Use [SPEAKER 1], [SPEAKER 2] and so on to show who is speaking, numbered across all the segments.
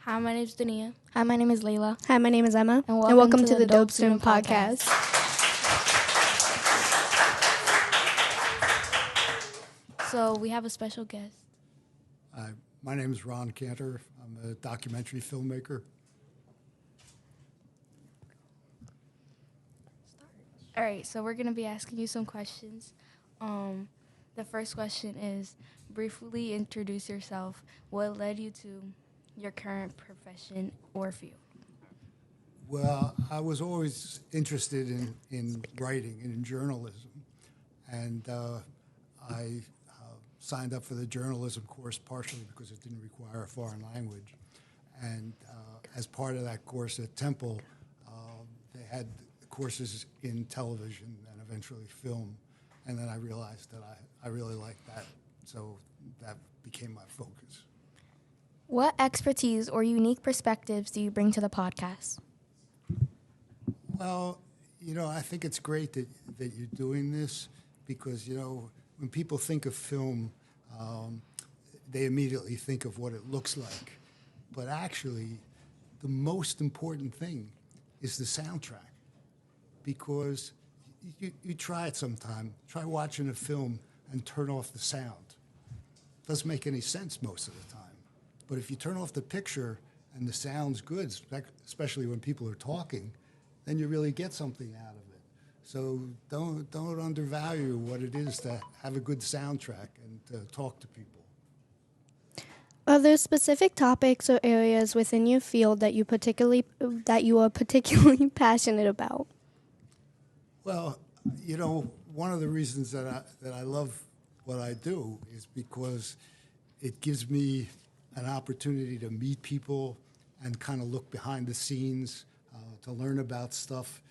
[SPEAKER 1] Hi, my name is Dania.
[SPEAKER 2] Hi, my name is Layla.
[SPEAKER 3] Hi, my name is Emma.
[SPEAKER 1] And
[SPEAKER 3] welcome to the Dope Student Podcast.
[SPEAKER 1] So we have a special guest.
[SPEAKER 4] My name is Ron Kanter. I'm a documentary filmmaker.
[SPEAKER 1] All right, so we're going to be asking you some questions. The first question is, briefly introduce yourself. What led you to your current profession or field?
[SPEAKER 4] Well, I was always interested in writing and in journalism. And I signed up for the journalism course partially because it didn't require a foreign language. And as part of that course at Temple, they had courses in television and eventually film. And then I realized that I really liked that. So that became my focus.
[SPEAKER 2] What expertise or unique perspectives do you bring to the podcast?
[SPEAKER 4] Well, I think it's great that you're doing this because, when people think of film, they immediately think of what it looks like. But actually, the most important thing is the soundtrack. Because you try it sometime. Try watching a film and turn off the sound. Doesn't make any sense most of the time. But if you turn off the picture and the sound's good, especially when people are talking, then you really get something out of it. So don't undervalue what it is to have a good soundtrack and to talk to people.
[SPEAKER 3] Are there specific topics or areas within your field that you are particularly passionate about?
[SPEAKER 4] Well, one of the reasons that I love what I do is because it gives me an opportunity to meet people and kind of look behind the scenes, to learn about stuff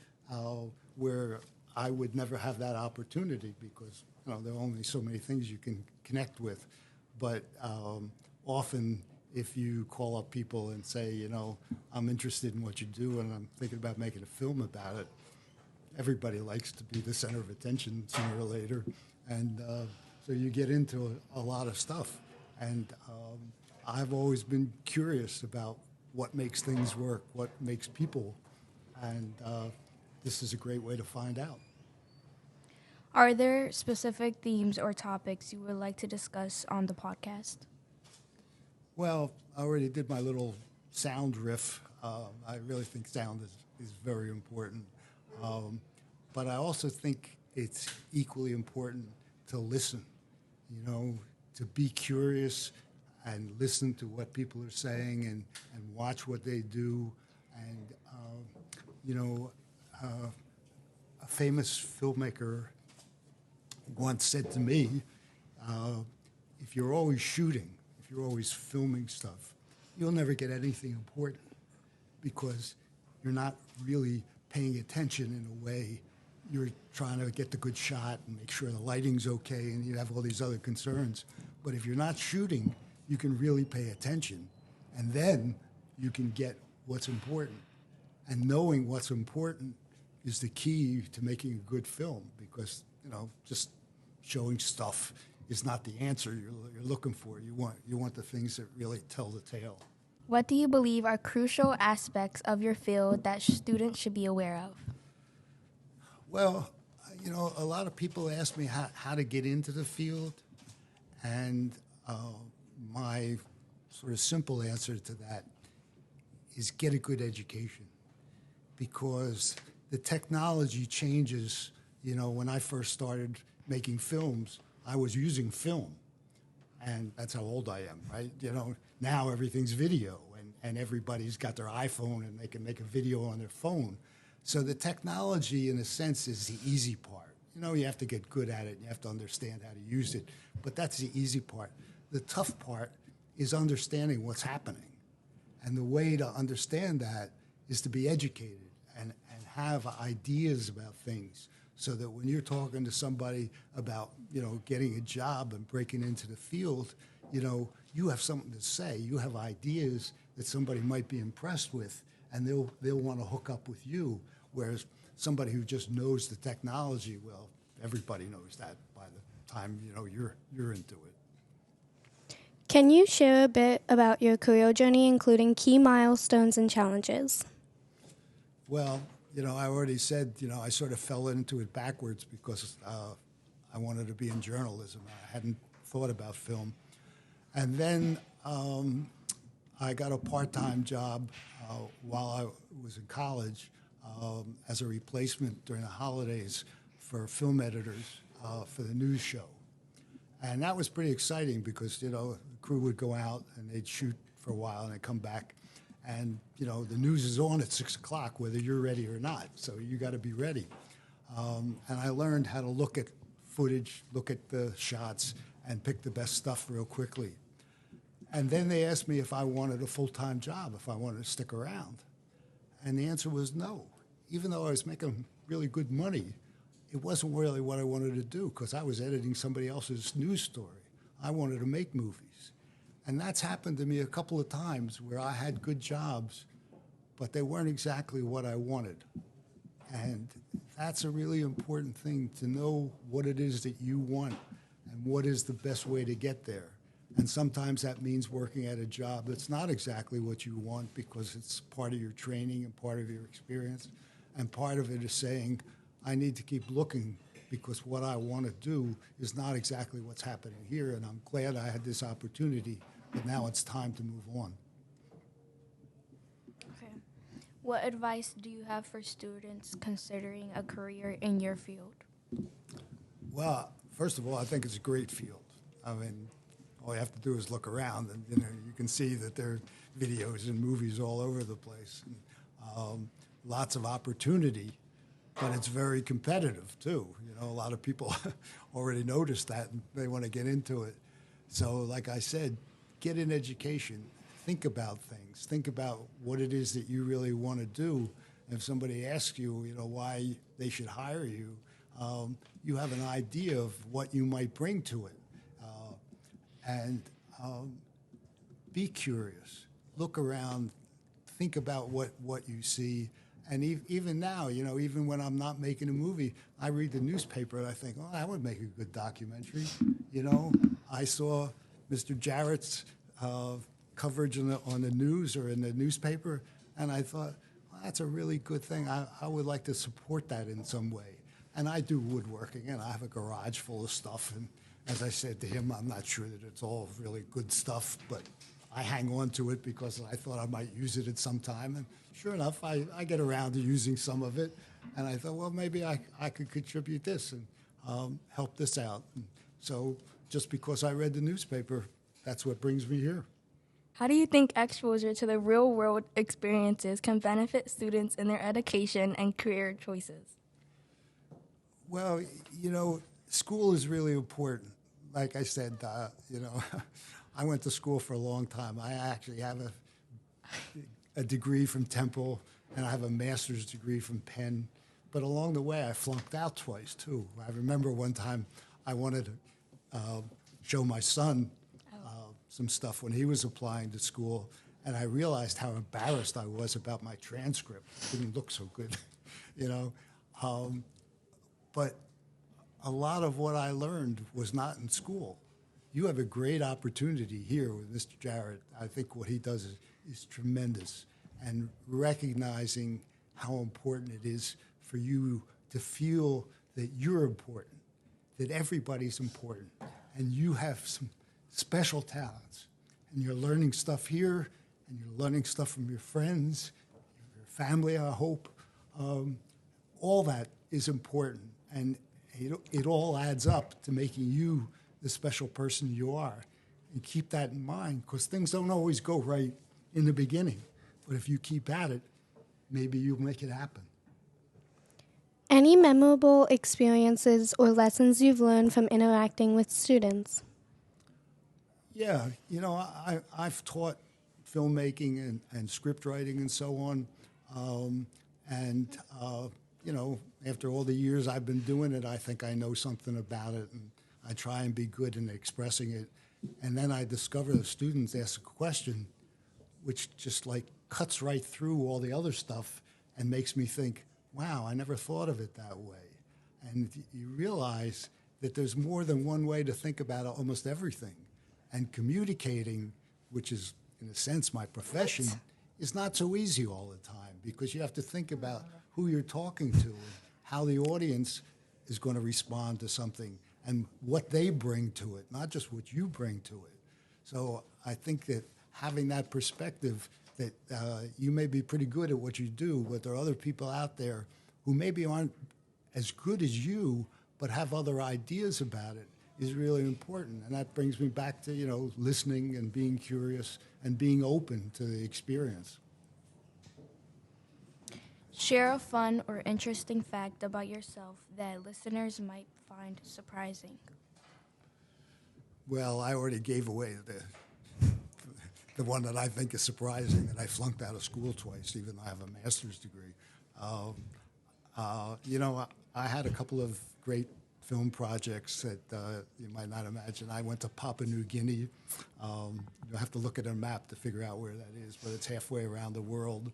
[SPEAKER 4] where I would never have that opportunity because there are only so many things you can connect with. But often if you call up people and say, I'm interested in what you do and I'm thinking about making a film about it, everybody likes to be the center of attention sooner or later. And so you get into a lot of stuff. And I've always been curious about what makes things work, what makes people, and this is a great way to find out.
[SPEAKER 1] Are there specific themes or topics you would like to discuss on the podcast?
[SPEAKER 4] Well, I already did my little sound riff. I really think sound is very important. But I also think it's equally important to listen, to be curious and listen to what people are saying and watch what they do. And, a famous filmmaker once said to me, if you're always shooting, if you're always filming stuff, you'll never get anything important because you're not really paying attention in a way. You're trying to get the good shot and make sure the lighting's okay and you have all these other concerns. But if you're not shooting, you can really pay attention. And then you can get what's important. And knowing what's important is the key to making a good film because, just showing stuff is not the answer you're looking for. You want the things that really tell the tale.
[SPEAKER 2] What do you believe are crucial aspects of your field that students should be aware of?
[SPEAKER 4] Well, a lot of people ask me how to get into the field, and my sort of simple answer to that is get a good education because the technology changes. When I first started making films, I was using film, and that's how old I am, right? Now everything's video, and everybody's got their iPhone, and they can make a video on their phone. So the technology, in a sense, is the easy part. You have to get good at it, and you have to understand how to use it, but that's the easy part. The tough part is understanding what's happening, and the way to understand that is to be educated and have ideas about things so that when you're talking to somebody about, getting a job and breaking into the field, you have something to say. You have ideas that somebody might be impressed with, and they'll want to hook up with you, whereas somebody who just knows the technology, well, everybody knows that by the time, you're into it.
[SPEAKER 3] Can you share a bit about your career journey, including key milestones and challenges?
[SPEAKER 4] Well, I already said, I sort of fell into it backwards because I wanted to be in journalism. I hadn't thought about film. And then I got a part-time job while I was in college as a replacement during the holidays for film editors for the news show. And that was pretty exciting because, the crew would go out and they'd shoot for a while and they'd come back. And, the news is on at 6 o'clock, whether you're ready or not. So you got to be ready. And I learned how to look at footage, look at the shots, and pick the best stuff real quickly. And then they asked me if I wanted a full-time job, if I wanted to stick around. And the answer was no. Even though I was making really good money, it wasn't really what I wanted to do because I was editing somebody else's news story. I wanted to make movies. And that's happened to me a couple of times where I had good jobs, but they weren't exactly what I wanted. And that's a really important thing, to know what it is that you want and what is the best way to get there. And sometimes that means working at a job that's not exactly what you want because it's part of your training and part of your experience. And part of it is saying, I need to keep looking because what I want to do is not exactly what's happening here. And I'm glad I had this opportunity, but now it's time to move on.
[SPEAKER 1] Okay. What advice do you have for students considering a career in your field?
[SPEAKER 4] Well, first of all, I think it's a great field. I mean, all you have to do is look around, and you can see that there are videos and movies all over the place. And, lots of opportunity, but it's very competitive too. A lot of people already noticed that, and they want to get into it. So, like I said, get an education. Think about things. Think about what it is that you really want to do. If somebody asks you, why they should hire you, you have an idea of what you might bring to it. And be curious. Look around. Think about what you see. And even now, even when I'm not making a movie, I read the newspaper and I think, oh, that would make a good documentary. I saw Mr. Jarrett's coverage on the news or in the newspaper, and I thought, well, that's a really good thing. I would like to support that in some way. And I do woodworking, and I have a garage full of stuff. And as I said to him, I'm not sure that it's all really good stuff, but I hang on to it because I thought I might use it at some time. And sure enough, I get around to using some of it. And I thought, well, maybe I could contribute this and help this out. And so just because I read the newspaper, that's what brings me here.
[SPEAKER 2] How do you think exposure to the real-world experiences can benefit students in their education and career choices?
[SPEAKER 4] Well, school is really important. Like I said, I went to school for a long time. I actually have a degree from Temple, and I have a master's degree from Penn. But along the way, I flunked out twice, too. I remember one time I wanted to show my son some stuff when he was applying to school, and I realized how embarrassed I was about my transcript. It didn't look so good, But a lot of what I learned was not in school. You have a great opportunity here with Mr. Jarrett. I think what he does is tremendous. And recognizing how important it is for you to feel that you're important, that everybody's important, and you have some special talents. And you're learning stuff here, and you're learning stuff from your friends, your family, I hope. All that is important. And it all adds up to making you the special person you are. And keep that in mind, because things don't always go right in the beginning. But if you keep at it, maybe you'll make it happen.
[SPEAKER 3] Any memorable experiences or lessons you've learned from interacting with students?
[SPEAKER 4] Yeah, I've taught filmmaking and script writing and so on. After all the years I've been doing it, I think I know something about it, and I try and be good in expressing it. And then I discover the students ask a question which just cuts right through all the other stuff and makes me think, wow, I never thought of it that way. And you realize that there's more than one way to think about almost everything. And communicating, which is, in a sense, my profession, is not so easy all the time because you have to think about who you're talking to and how the audience is going to respond to something and what they bring to it, not just what you bring to it. So I think that having that perspective that you may be pretty good at what you do, but there are other people out there who maybe aren't as good as you but have other ideas about it is really important. And that brings me back to, listening and being curious and being open to the experience.
[SPEAKER 1] Share a fun or interesting fact about yourself that listeners might find surprising.
[SPEAKER 4] Well, I already gave away the one that I think is surprising, that I flunked out of school twice, even though I have a master's degree. I had a couple of great film projects that you might not imagine. I went to Papua New Guinea. You have to look at a map to figure out where that is, but it's halfway around the world.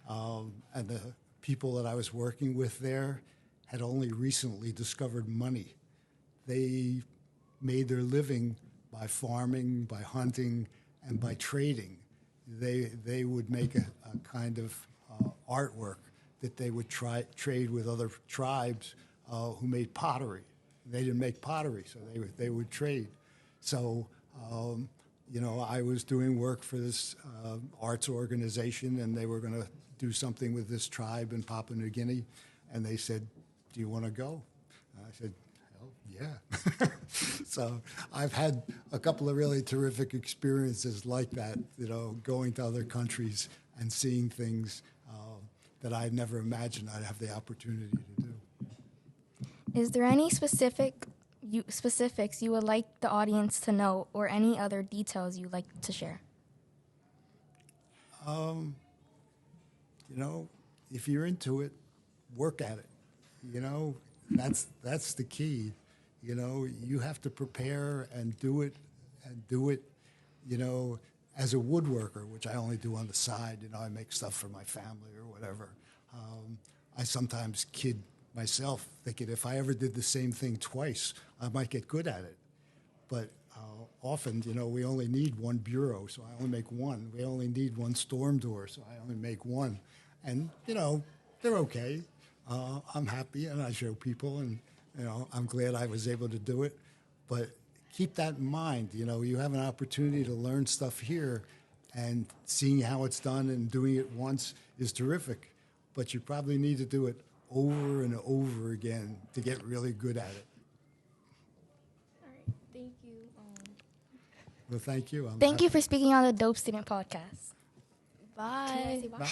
[SPEAKER 4] And the people that I was working with there had only recently discovered money. They made their living by farming, by hunting, and by trading. They would make a kind of artwork that they would trade with other tribes who made pottery. They didn't make pottery, so they would trade. So, I was doing work for this arts organization, and they were going to do something with this tribe in Papua New Guinea, and they said, "Do you want to go?" And I said, "Hell, yeah." So I've had a couple of really terrific experiences like that, going to other countries and seeing things that I never imagined I'd have the opportunity to do.
[SPEAKER 2] Is there any specifics you would like the audience to know or any other details you'd like to share?
[SPEAKER 4] If you're into it, work at it. That's the key. You have to prepare and do it, as a woodworker, which I only do on the side. I make stuff for my family or whatever. I sometimes kid myself, thinking if I ever did the same thing twice, I might get good at it. But often, we only need one bureau, so I only make one. We only need one storm door, so I only make one. And, they're okay. I'm happy, and I show people, and, I'm glad I was able to do it. But keep that in mind. You have an opportunity to learn stuff here, and seeing how it's done and doing it once is terrific. But you probably need to do it over and over again to get really good at it.
[SPEAKER 1] All right, thank you.
[SPEAKER 4] Well, thank you.
[SPEAKER 2] Thank you for speaking on the Dope Student Podcast.
[SPEAKER 1] Bye.
[SPEAKER 4] Bye.